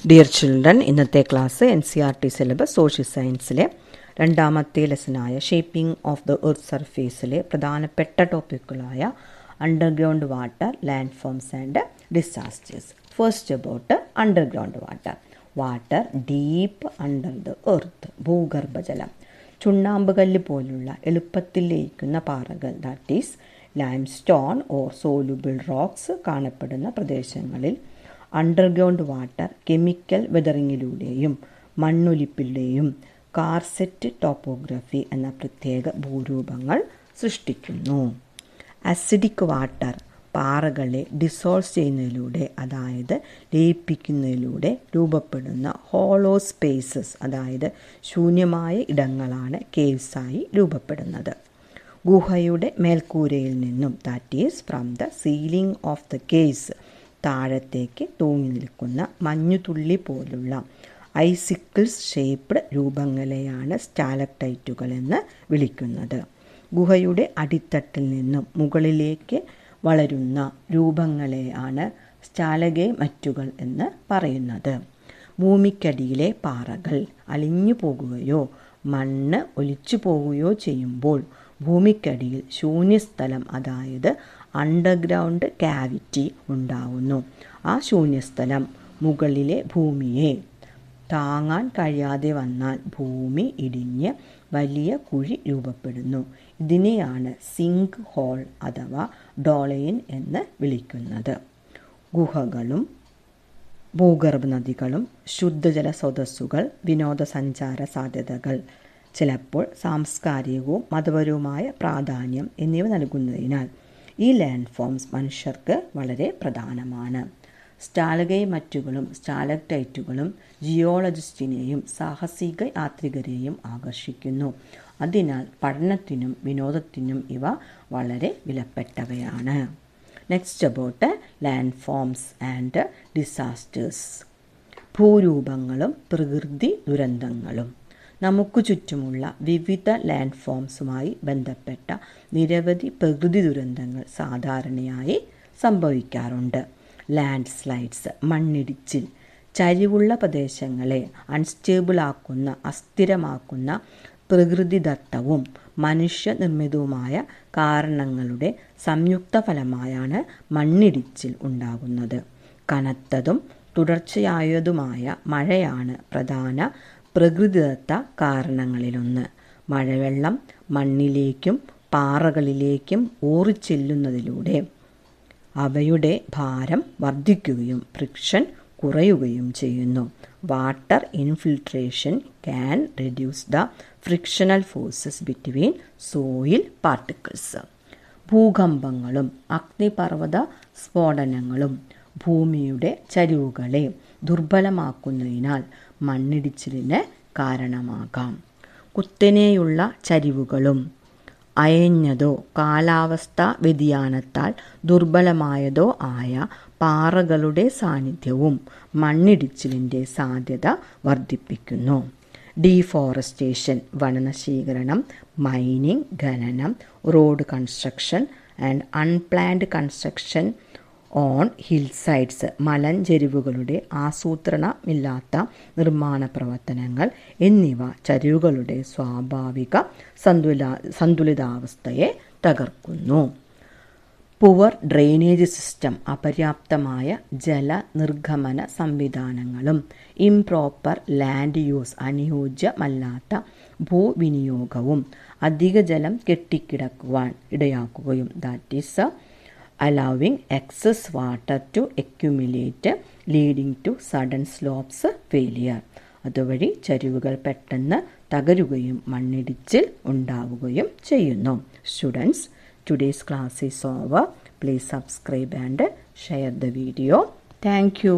Dear children, ഇന്നത്തെ class NCERT syllabus social സയൻസിലെ രണ്ടാമത്തെ ലെസനായ ഷേപ്പിംഗ് ഓഫ് ദ എർത്ത് സർഫേസിലെ പ്രധാനപ്പെട്ട ടോപ്പിക്കുകളായ underground water, land forms and disasters. First about underground water. Water deep under the earth. ഭൂഗർഭജലം. ചുണ്ണാമ്പുകല്ല് പോലുള്ള എളുപ്പത്തിൽ ലയിക്കുന്ന പാറകൾ, that is limestone or soluble rocks കാണപ്പെടുന്ന പ്രദേശങ്ങളിൽ അണ്ടർഗ്രൗണ്ട് വാട്ടർ കെമിക്കൽ വെതറിങ്ങിലൂടെയും മണ്ണൊലിപ്പിലൂടെയും കാർസെറ്റ് ടോപ്പോഗ്രഫി എന്ന പ്രത്യേക ഭൂരൂപങ്ങൾ സൃഷ്ടിക്കുന്നു. അസിഡിക് വാട്ടർ പാറകളെ ഡിസോൾവ് ചെയ്യുന്നതിലൂടെ, അതായത് ലയിപ്പിക്കുന്നതിലൂടെ രൂപപ്പെടുന്ന ഹോളോ സ്പേസസ്, അതായത് ശൂന്യമായ ഇടങ്ങളാണ് കേവ്സായി രൂപപ്പെടുന്നത്. ഗുഹയുടെ മേൽക്കൂരയിൽ നിന്നും, that is from the ceiling of the caves, താഴത്തേക്ക് തൂങ്ങി നിൽക്കുന്ന മഞ്ഞുതുള്ളി പോലുള്ള ഐസിക്കിൾസ് ഷേപ്ഡ് രൂപങ്ങളെയാണ് സ്റ്റാലക്ടൈറ്റുകൾ എന്ന് വിളിക്കുന്നത്. ഗുഹയുടെ അടിത്തട്ടിൽ നിന്നും മുകളിലേക്ക് വളരുന്ന രൂപങ്ങളെയാണ് സ്റ്റാലഗൈമറ്റുകൾ എന്ന് പറയുന്നത്. ഭൂമിക്കടിയിലെ പാറകൾ അലിഞ്ഞു പോകുകയോ മണ്ണ് ഒലിച്ചു പോകുകയോ ചെയ്യുമ്പോൾ ഭൂമിക്കടിയിൽ ശൂന്യസ്ഥലം, അതായത് അണ്ടർഗ്രൗണ്ട് കാവിറ്റി ഉണ്ടാവുന്നു. ആ ശൂന്യസ്ഥലം മുകളിലെ ഭൂമിയെ താങ്ങാൻ കഴിയാതെ വന്നാൽ ഭൂമി ഇടിഞ്ഞ് വലിയ കുഴി രൂപപ്പെടുന്നു. ഇതിനെയാണ് സിങ്ക് ഹോൾ അഥവാ ഡോളയിൻ എന്ന് വിളിക്കുന്നത്. ഗുഹകളും ഭൂഗർഭ നദികളും ശുദ്ധജല സ്രോതസ്സുകൾ, വിനോദസഞ്ചാര സാധ്യതകൾ, ചിലപ്പോൾ സാംസ്കാരികവും മതപരവുമായ പ്രാധാന്യം എന്നിവ നൽകുന്നതിനാൽ ഈ ലാൻഡ് ഫോംസ് മനുഷ്യർക്ക് വളരെ പ്രധാനമാണ്. സ്റ്റാലഗൈമറ്റുകളും സ്റ്റാലക്ടൈറ്റുകളും ജിയോളജിസ്റ്റിനെയും സാഹസിക യാത്രികരെയും ആകർഷിക്കുന്നു. അതിനാൽ പഠനത്തിനും വിനോദത്തിനും ഇവ വളരെ വിലപ്പെട്ടവയാണ്. Next about land forms and disasters. ഭൂരൂപങ്ങളും പ്രകൃതി ദുരന്തങ്ങളും. നമുക്ക് ചുറ്റുമുള്ള വിവിധ ലാൻഡ് ഫോംസുമായി ബന്ധപ്പെട്ട നിരവധി പ്രകൃതി ദുരന്തങ്ങൾ സാധാരണയായി സംഭവിക്കാറുണ്ട്. ലാൻഡ് സ്ലൈഡ്സ്, മണ്ണിടിച്ചിൽ, ചരിവുള്ള പ്രദേശങ്ങളെ അൺസ്റ്റേബിളാക്കുന്ന, അസ്ഥിരമാക്കുന്ന പ്രകൃതിദത്തവും മനുഷ്യനിർമ്മിതവുമായ കാരണങ്ങളുടെ സംയുക്ത ഫലമായാണ് മണ്ണിടിച്ചിൽ ഉണ്ടാകുന്നത്. കനത്തതും തുടർച്ചയായതുമായ മഴയാണ് പ്രധാന പ്രകൃതിദത്ത കാരണങ്ങളിലൊന്ന്. മഴവെള്ളം മണ്ണിലേക്കും പാറകളിലേക്കും ഊറിച്ചെല്ലുന്നതിലൂടെ അവയുടെ ഭാരം വർദ്ധിക്കുകയും ഫ്രിക്ഷൻ കുറയുകയും ചെയ്യുന്നു. Water infiltration can reduce the frictional forces between soil particles. ഭൂകമ്പങ്ങളും അഗ്നിപർവ്വത സ്ഫോടനങ്ങളും ഭൂമിയുടെ ചരിവുകളെ ദുർബലമാക്കുന്നതിനാൽ മണ്ണിടിച്ചിലിന് കാരണമാകാം. കുത്തനെയുള്ള ചരിവുകളും അയഞ്ഞതോ കാലാവസ്ഥാ വ്യതിയാനത്താൽ ദുർബലമായതോ ആയ പാറകളുടെ സാന്നിധ്യവും മണ്ണിടിച്ചിലിൻ്റെ സാധ്യത വർദ്ധിപ്പിക്കുന്നു. ഡീഫോറസ്റ്റേഷൻ, വനനശീകരണം, മൈനിങ്, ഖനനം, road construction and unplanned construction on hillsides, മലഞ്ചെരിവുകളുടെ ആസൂത്രണമില്ലാത്ത നിർമ്മാണ പ്രവർത്തനങ്ങൾ എന്നിവ ചരിവുകളുടെ സ്വാഭാവിക സന്തുലിതാവസ്ഥയെ തകർക്കുന്നു. പുവർ ഡ്രെയിനേജ് സിസ്റ്റം, അപര്യാപ്തമായ ജലനിർഗമന സംവിധാനങ്ങളും ഇംപ്രോപ്പർ ലാൻഡ് യൂസ്, അനുയോജ്യമല്ലാത്ത ഭൂവിനിയോഗവും അധിക ജലം കെട്ടിക്കിടക്കുവാൻ ഇടയാക്കുകയും, that is allowing excess water to accumulate leading to sudden slopes failure. അതുവഴി ചരിവുകൾ പെട്ടെന്ന് തകരുകയും മണ്ണിടിച്ചിൽ ഉണ്ടാവുകയും ചെയ്യുന്നു. Students, today's class is over. Please subscribe and share the video. Thank you.